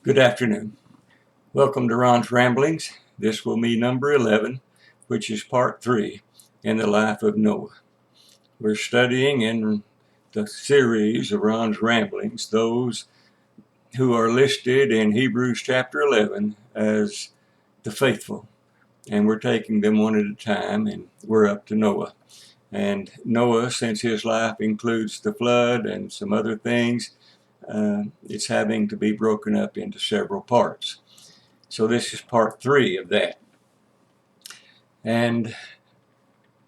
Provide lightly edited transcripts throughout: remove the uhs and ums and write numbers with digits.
Good afternoon. Welcome to Ron's Ramblings. This will be number 11, which is part 3 in the life of Noah. We're studying in the series of Ron's Ramblings those who are listed in Hebrews chapter 11 as the faithful. And we're taking them one at a time, and we're up to Noah. And Noah, since his life includes the flood and some other things, it's having to be broken up into several parts. So this is part 3 of that. And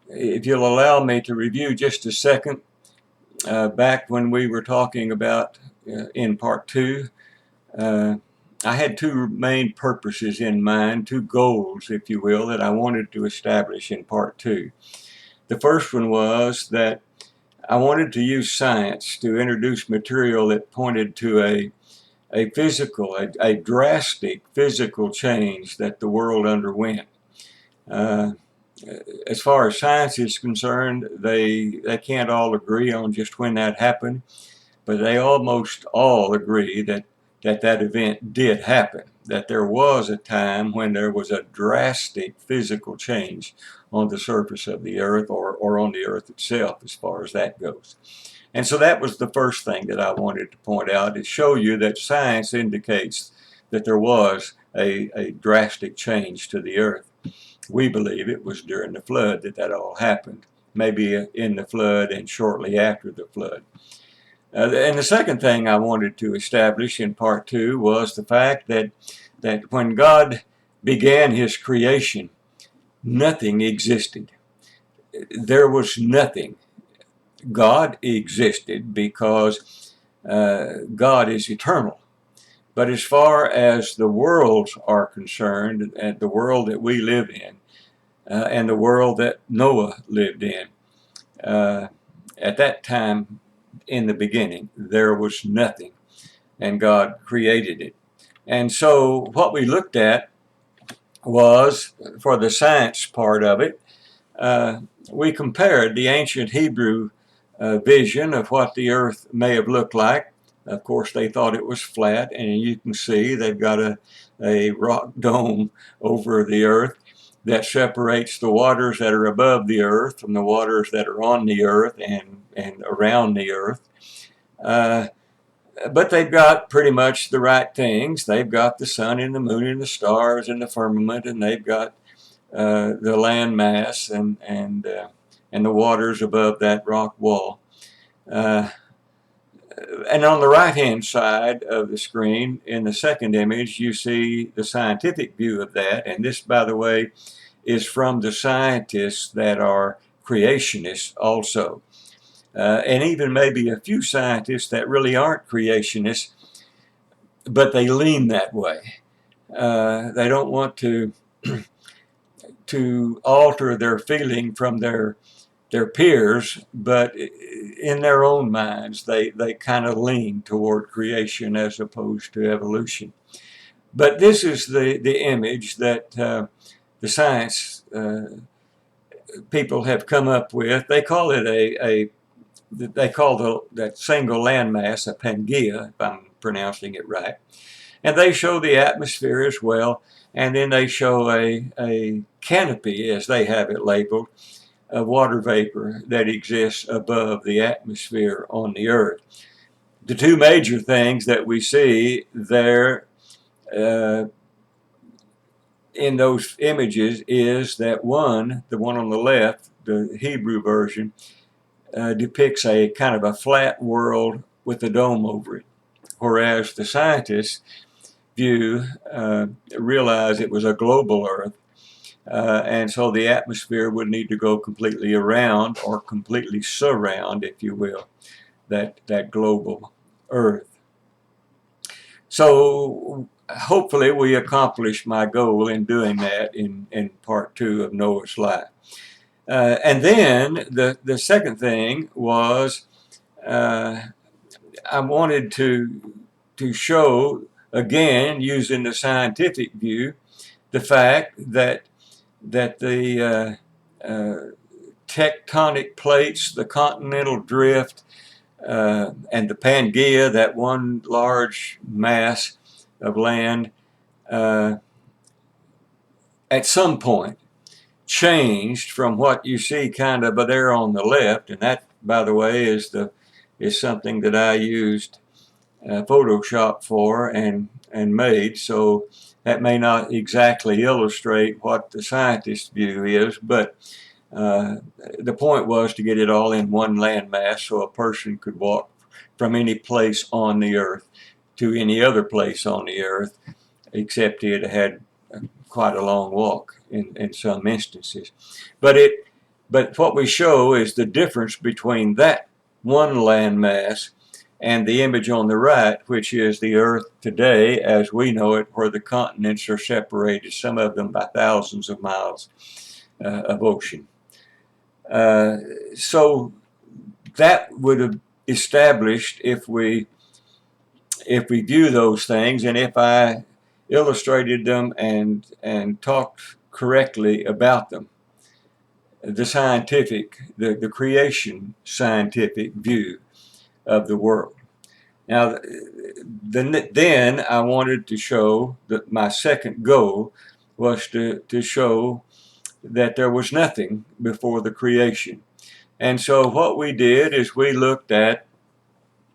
if you'll allow me to review just a second, back when we were talking about in part 2, I had two main purposes in mind, two goals, if you will, that I wanted to establish in part 2. The first one was that I wanted to use science to introduce material that pointed to a drastic physical change that the world underwent. As far as science is concerned, they can't all agree on just when that happened, but they almost all agree that event did happen, that there was a time when there was a drastic physical change on the surface of the earth or on the earth itself as far as that goes. And so that was the first thing that I wanted to point out, is show you that science indicates that there was a drastic change to the earth. We believe it was during the flood that all happened, maybe in the flood and shortly after the flood. And the second thing I wanted to establish in part 2 was the fact that when God began his creation, nothing existed. There was nothing. God existed because God is eternal. But as far as the worlds are concerned, and the world that we live in, and the world that Noah lived in, at that time in the beginning, there was nothing, and God created it. And so what we looked at was, for the science part of it, we compared the ancient Hebrew vision of what the earth may have looked like. Of course, they thought it was flat, and you can see they've got a rock dome over the earth that separates the waters that are above the earth from the waters that are on the earth and around the earth. But they've got pretty much the right things. They've got the sun and the moon and the stars and the firmament, and they've got the land mass and the waters above that rock wall. And on the right-hand side of the screen, in the second image, you see the scientific view of that. And this, by the way, is from the scientists that are creationists also. And even maybe a few scientists that really aren't creationists, but they lean that way. They don't want to alter their feeling from their peers, but in their own minds, they kind of lean toward creation as opposed to evolution. But this is the image that the science people have come up with. They call it that single landmass a Pangaea, if I'm pronouncing it right. And they show the atmosphere as well, and then they show a canopy, as they have it labeled, of water vapor that exists above the atmosphere on the earth. The two major things that we see there in those images is that the one on the left, the Hebrew version, depicts a kind of a flat world with a dome over it, whereas the scientists realize it was a global earth. And so the atmosphere would need to go completely around, or completely surround, if you will, that global earth. So hopefully we accomplished my goal in doing that in part 2 of Noah's life. And then the second thing was I wanted to show, again, using the scientific view, the fact that the tectonic plates, the continental drift, and the Pangaea, that one large mass, of land uh, at some point changed from what you see kind of there on the left, and that, by the way, is something that I used Photoshop for and made. So that may not exactly illustrate what the scientist's view is, but the point was to get it all in one landmass so a person could walk from any place on the earth to any other place on the earth, except he had quite a long walk in some instances. But what we show is the difference between that one landmass and the image on the right, which is the earth today as we know it, where the continents are separated, some of them by thousands of miles of ocean. So that would have established, if we view those things, and if I illustrated them and talked correctly about them, the creation scientific view of the world. Now, then I wanted to show that my second goal was to show that there was nothing before the creation. And so what we did is we looked at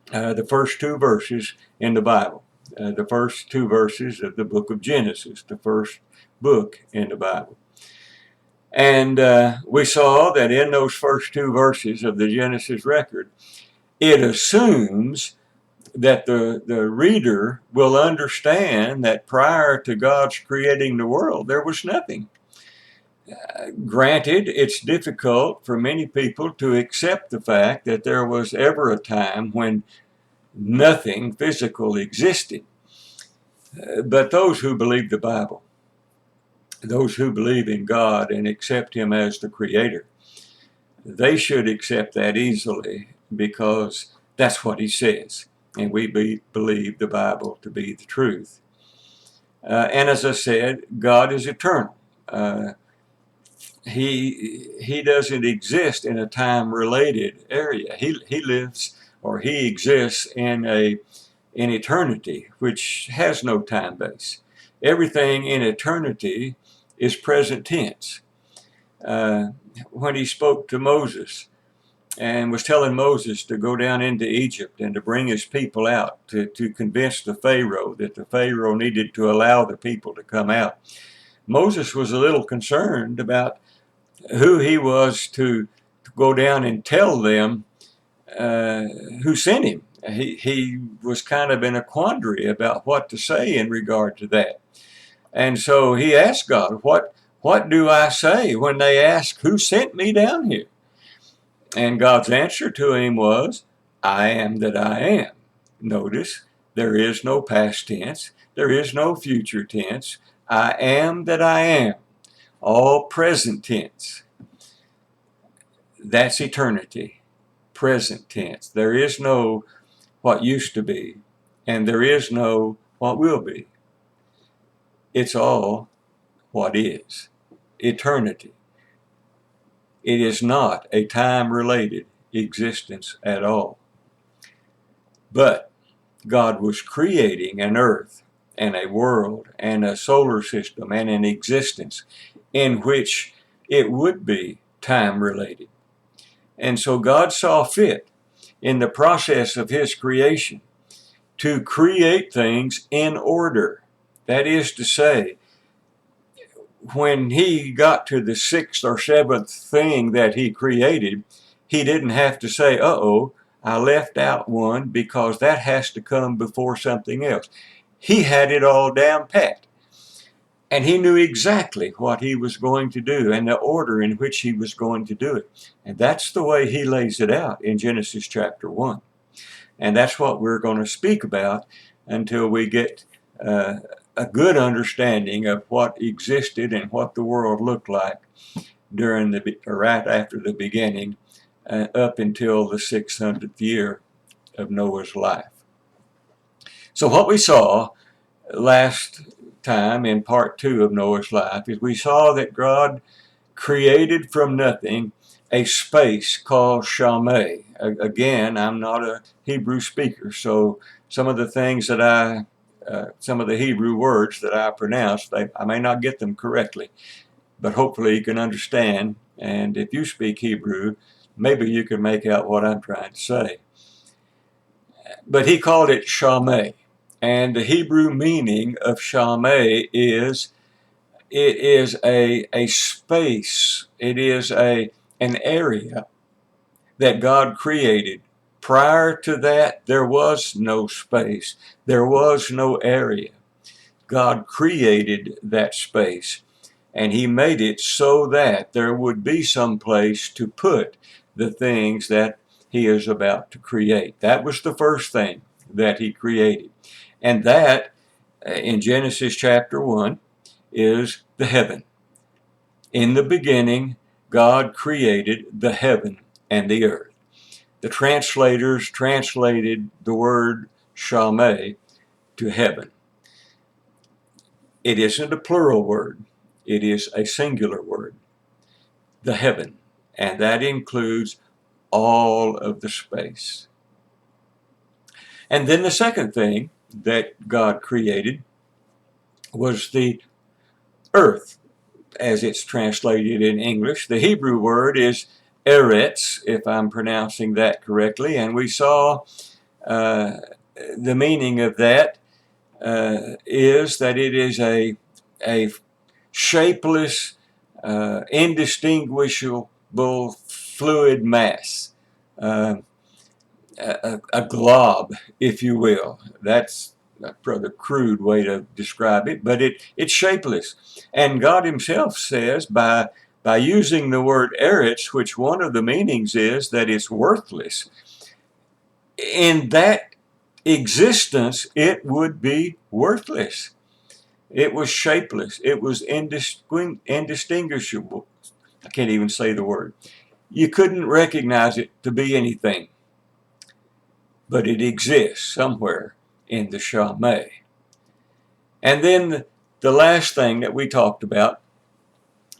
the first two verses in the Bible, the first two verses of the book of Genesis, the first book in the Bible. And we saw that in those first two verses of the Genesis record, it assumes that the reader will understand that prior to God's creating the world, there was nothing. Granted, it's difficult for many people to accept the fact that there was ever a time when nothing physical existed. But those who believe the Bible, those who believe in God and accept Him as the Creator, they should accept that easily because that's what He says. And we believe the Bible to be the truth. And as I said, God is eternal. He doesn't exist in a time-related area. He lives, or He exists in eternity, which has no time base. Everything in eternity is present tense. When He spoke to Moses and was telling Moses to go down into Egypt and to bring his people out, to convince the Pharaoh that the Pharaoh needed to allow the people to come out, Moses was a little concerned about who he was to go down and tell them who sent him. He was kind of in a quandary about what to say in regard to that. And so he asked God, what do I say when they ask who sent me down here? And God's answer to him was, I am that I am. Notice, there is no past tense. There is no future tense. I am that I am. All present tense. That's eternity. Present tense. There is no what used to be, and there is no what will be. It's all what is. Eternity. It is not a time-related existence at all. But God was creating an earth and a world and a solar system and an existence in which it would be time-related. And so God saw fit in the process of His creation to create things in order. That is to say, when He got to the sixth or seventh thing that He created, He didn't have to say, uh-oh, I left out one because that has to come before something else. He had it all down pat. And He knew exactly what He was going to do and the order in which He was going to do it. And that's the way He lays it out in Genesis chapter 1. And that's what we're going to speak about until we get a good understanding of what existed and what the world looked like right after the beginning, up until the 600th year of Noah's life. So what we saw last time in part 2 of Noah's life is we saw that God created from nothing a space called Shamay. Again, I'm not a Hebrew speaker, so some of the things that I some of the Hebrew words that I pronounce. I may not get them correctly, but hopefully you can understand. And if you speak Hebrew, maybe you can make out what I'm trying to say. But he called it Shameh. And the Hebrew meaning of Shameh is, it is a space. It is an area that God created. Prior to that, there was no space. There was no area. God created that space, and he made it so that there would be some place to put the things that he is about to create. That was the first thing that he created. And that, in Genesis chapter 1, is the heaven. In the beginning, God created the heaven and the earth. The translators translated the word Shameh to heaven. It isn't a plural word. It is a singular word, the heaven, and that includes all of the space. And then the second thing that God created was the earth, as it's translated in English. The Hebrew word is eretz, if I'm pronouncing that correctly, and we saw the meaning of that is that it is a shapeless, indistinguishable fluid mass, a glob, if you will. That's a rather crude way to describe it, but it's shapeless. And God himself says by using the word eretz, which one of the meanings is that it's worthless, in that existence it would be worthless. It was shapeless. It was indistinguishable. I can't even say the word. You couldn't recognize it to be anything. But it exists somewhere in the Shameh. And then the last thing that we talked about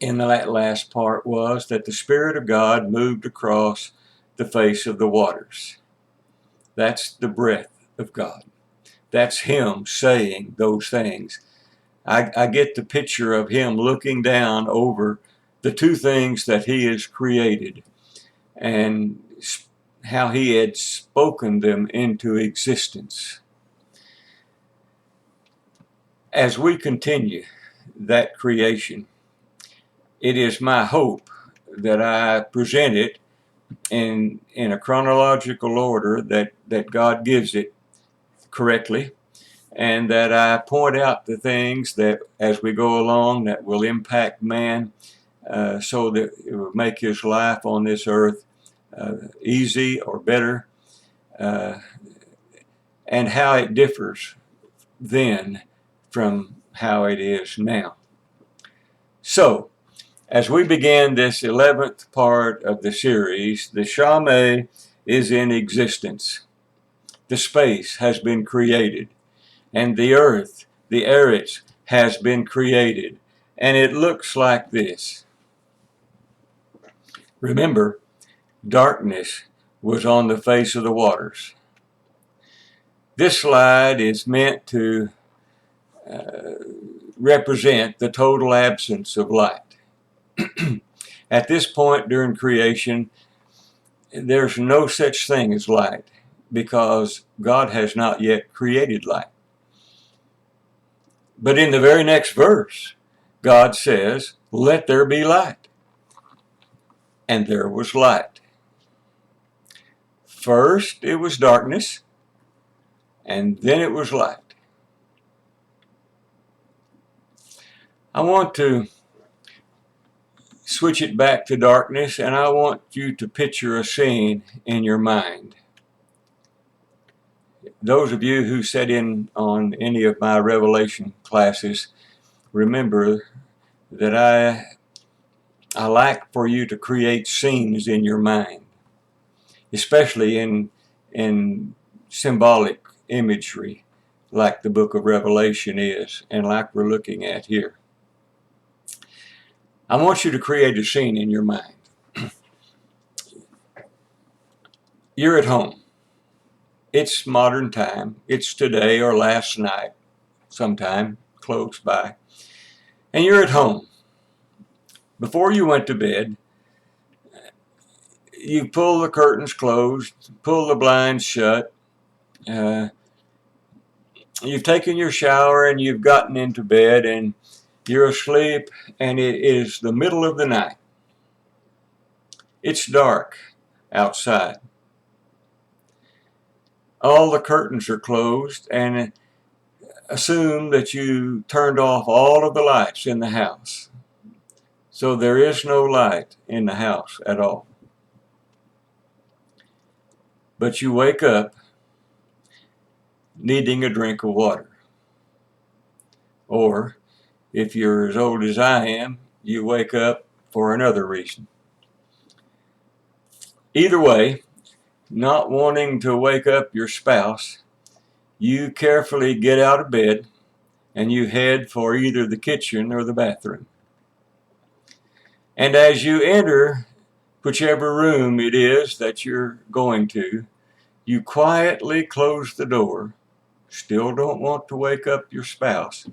in that last part was that the Spirit of God moved across the face of the waters. That's the breath of God. That's him saying those things. I get the picture of him looking down over the two things that he has created and how he had spoken them into existence. As we continue that creation, it is my hope that I present it in a chronological order that God gives it correctly, and that I point out the things that as we go along that will impact man, so that it will make his life on this earth easy or better, and how it differs then from how it is now. So, as we begin this 11th part of the series, the Shameh is in existence. The space has been created, and the earth, the eretz, has been created, and it looks like this. Remember, darkness was on the face of the waters. This slide is meant to represent the total absence of light. At this point during creation, there's no such thing as light because God has not yet created light. But in the very next verse, God says, "Let there be light." And there was light. First it was darkness, and then it was light. I want to switch it back to darkness, and I want you to picture a scene in your mind. Those of you who sat in on any of my Revelation classes remember that I like for you to create scenes in your mind, especially in symbolic imagery like the book of Revelation is, and like we're looking at here. I want you to create a scene in your mind. You're at home. It's modern time. It's today or last night. sometime close by, and you're at home. Before you went to bed, you pull the curtains closed, pull the blinds shut. Uh, you've taken your shower and you've gotten into bed and you're asleep, and it is the middle of the night. It's dark outside. All the curtains are closed, and assume that you turned off all of the lights in the house. So there is no light in the house at all. But you wake up needing a drink of water. Or, if you're as old as I am, you wake up for another reason. Either way, not wanting to wake up your spouse, you carefully get out of bed and you head for either the kitchen or the bathroom. And as you enter whichever room it is that you're going to, you quietly close the door, still don't want to wake up your spouse,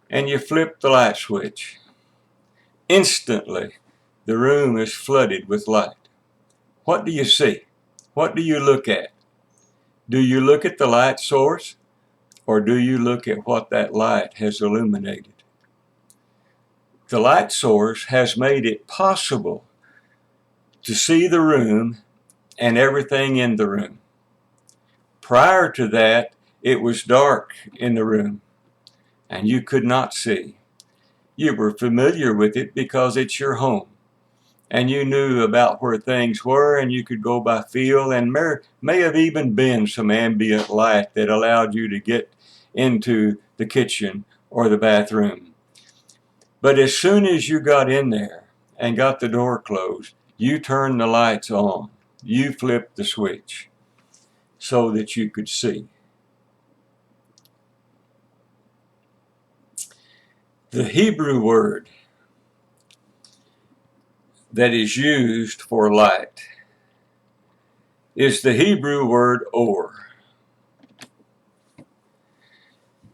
and you flip the light switch. Instantly, the room is flooded with light. What do you see? What do you look at? Do you look at the light source, or do you look at what that light has illuminated? The light source has made it possible to see the room and everything in the room. Prior to that, it was dark in the room and you could not see. You were familiar with it because it's your home and you knew about where things were and you could go by feel, and may have even been some ambient light that allowed you to get into the kitchen or the bathroom. But as soon as you got in there and got the door closed, you turned the lights on. You flipped the switch so that you could see. The Hebrew word that is used for light is the Hebrew word or.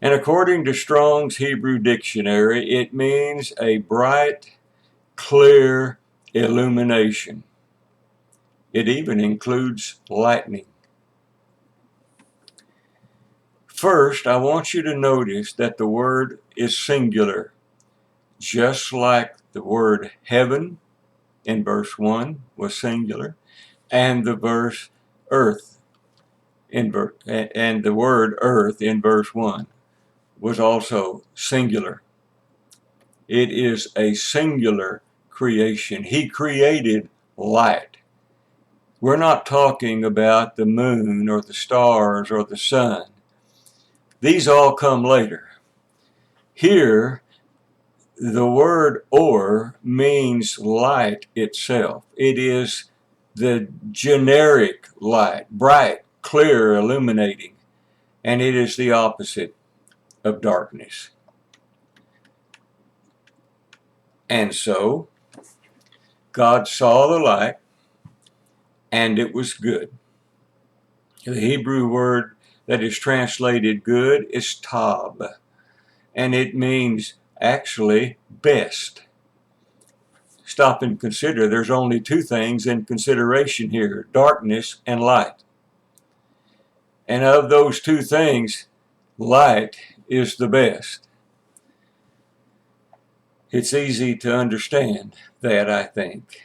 And according to Strong's Hebrew Dictionary, it means a bright, clear illumination. It even includes lightning. First, I want you to notice that the word is singular, just like the word heaven in verse 1 was singular, and the verse earth and the word earth in verse 1 was also singular. It is a singular creation. He created light. We're not talking about the moon or the stars or the sun. These all come later. Here, the word or means light itself. It is the generic light, bright, clear, illuminating, and it is the opposite of darkness. And so, God saw the light, and it was good. The Hebrew word that is translated good is tab, and it means actually best. Stop and consider, there's only two things in consideration here, darkness and light. And of those two things, light is the best. It's easy to understand that, I think.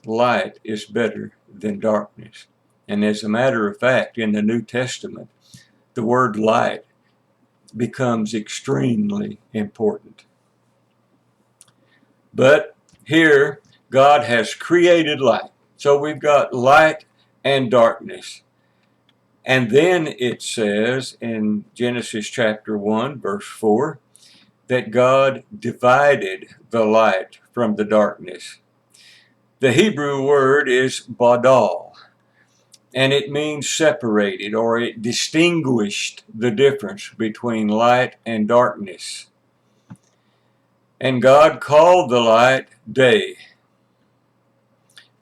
Light is better than darkness. And as a matter of fact, in the New Testament, the word light becomes extremely important. But here, God has created light. So we've got light and darkness. And then it says in Genesis chapter 1, verse 4, that God divided the light from the darkness. The Hebrew word is badal, and it means separated, or it distinguished the difference between light and darkness. And God called the light day,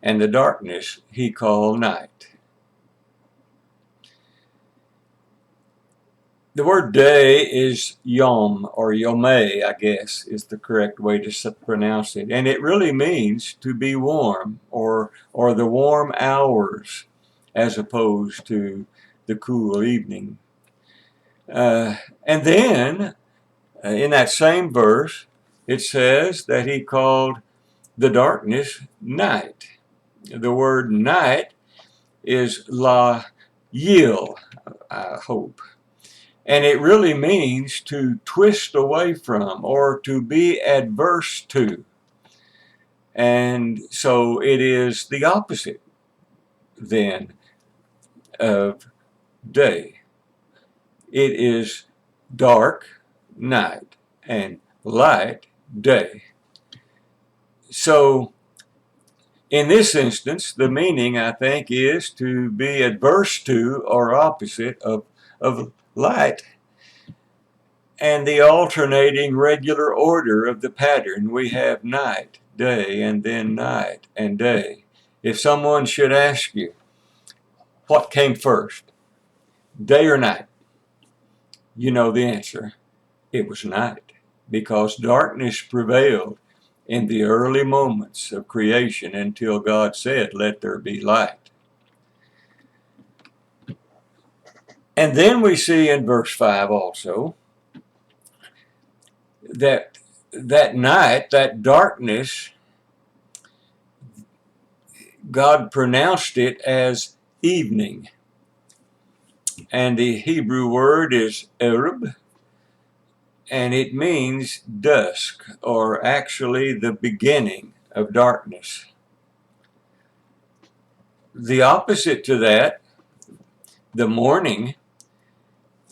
and the darkness he called night. The word day is yom, or yomei, I guess, is the correct way to pronounce it. And it really means to be warm, or the warm hours, as opposed to the cool evening. And then, in that same verse, it says that he called the darkness night. The word night is la yil, I hope. And it really means to twist away from or to be adverse to. And so it is the opposite then of day. It is dark, night, and light, day. So in this instance, the meaning, I think, is to be adverse to or opposite of light, and the alternating regular order of the pattern. We have night, day, and then night and day. If someone should ask you, what came first, day or night? You know the answer. It was night, because darkness prevailed in the early moments of creation until God said, let there be light. And then we see in verse 5 also that night, that darkness, God pronounced it as evening. And the Hebrew word is ereb, and it means dusk, or actually the beginning of darkness. The opposite to that, the morning,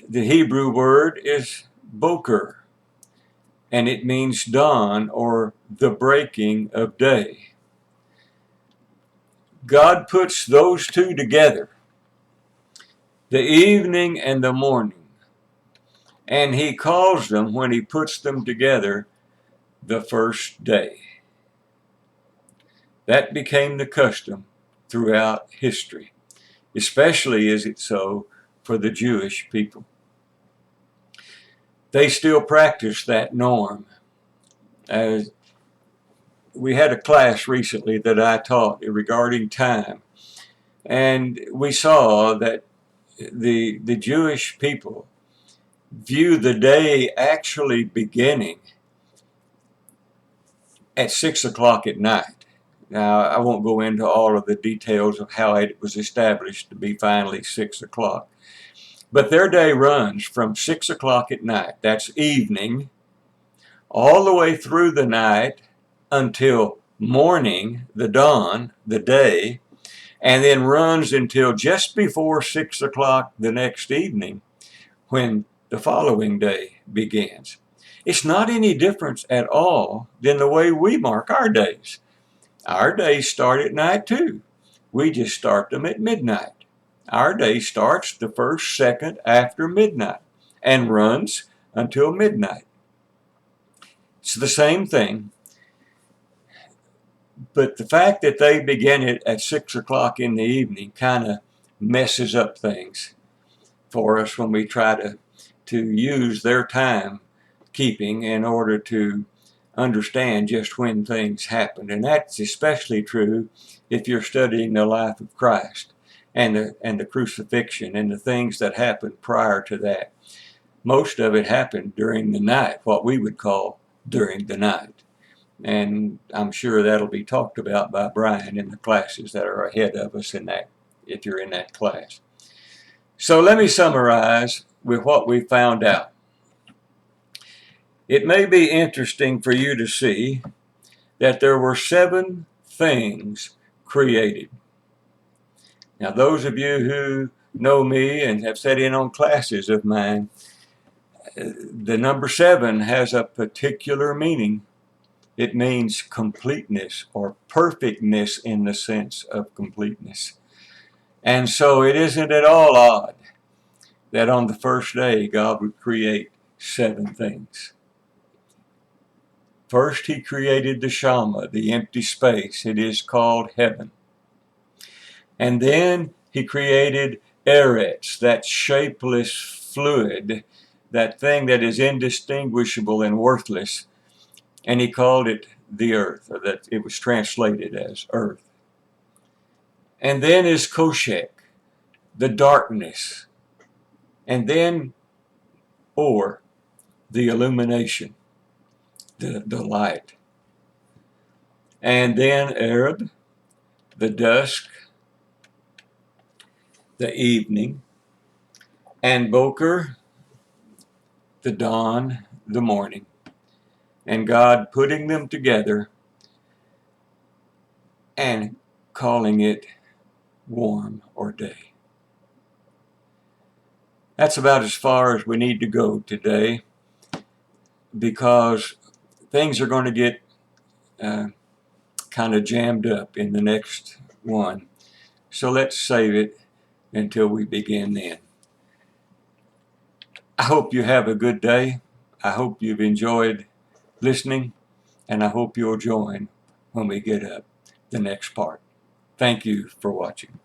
the Hebrew word is boker, and it means dawn, or the breaking of day. God puts those two together, the evening and the morning, and he calls them, when he puts them together, the first day. That became the custom throughout history, especially is it so for the Jewish people. They still practice that norm. As we had a class recently that I taught regarding time, and we saw that the Jewish people view the day actually beginning at 6 o'clock at night. Now, I won't go into all of the details of how it was established to be finally 6 o'clock. But their day runs from 6 o'clock at night, that's evening, all the way through the night until morning, the dawn, the day, and then runs until just before 6 o'clock the next evening, when the following day begins. It's not any different at all than the way we mark our days. Our days start at night too. We just start them at midnight. Our day starts the first second after midnight and runs until midnight. It's the same thing, but the fact that they begin it at 6 o'clock in the evening kind of messes up things for us when we try to use their time keeping in order to understand just when things happen. And that's especially true if you're studying the life of Christ and the crucifixion and the things that happened prior to that. Most of it happened during the night, what we would call during the night. And I'm sure that'll be talked about by Brian in the classes that are ahead of us in that, if you're in that class. So let me summarize with what we found out. It may be interesting for you to see that there were 7 things created. Now, those of you who know me and have sat in on classes of mine, the number 7 has a particular meaning. It means completeness or perfectness in the sense of completeness. And so it isn't at all odd that on the first day God would create 7 things. First, he created the Shama, the empty space. It is called heaven. And then he created Eretz, that shapeless, fluid, that thing that is indistinguishable and worthless, and he called it the earth, or that it was translated as earth. And then is Koshek, the darkness, and then or the illumination, the light. And then Arab, the dusk, the evening, and Boker, the dawn, the morning. And God putting them together and calling it warm or day. That's about as far as we need to go today, because things are going to get kind of jammed up in the next one. So let's save it until we begin then. I hope you have a good day. I hope you've enjoyed listening, and I hope you'll join when we get up the next part. Thank you for watching.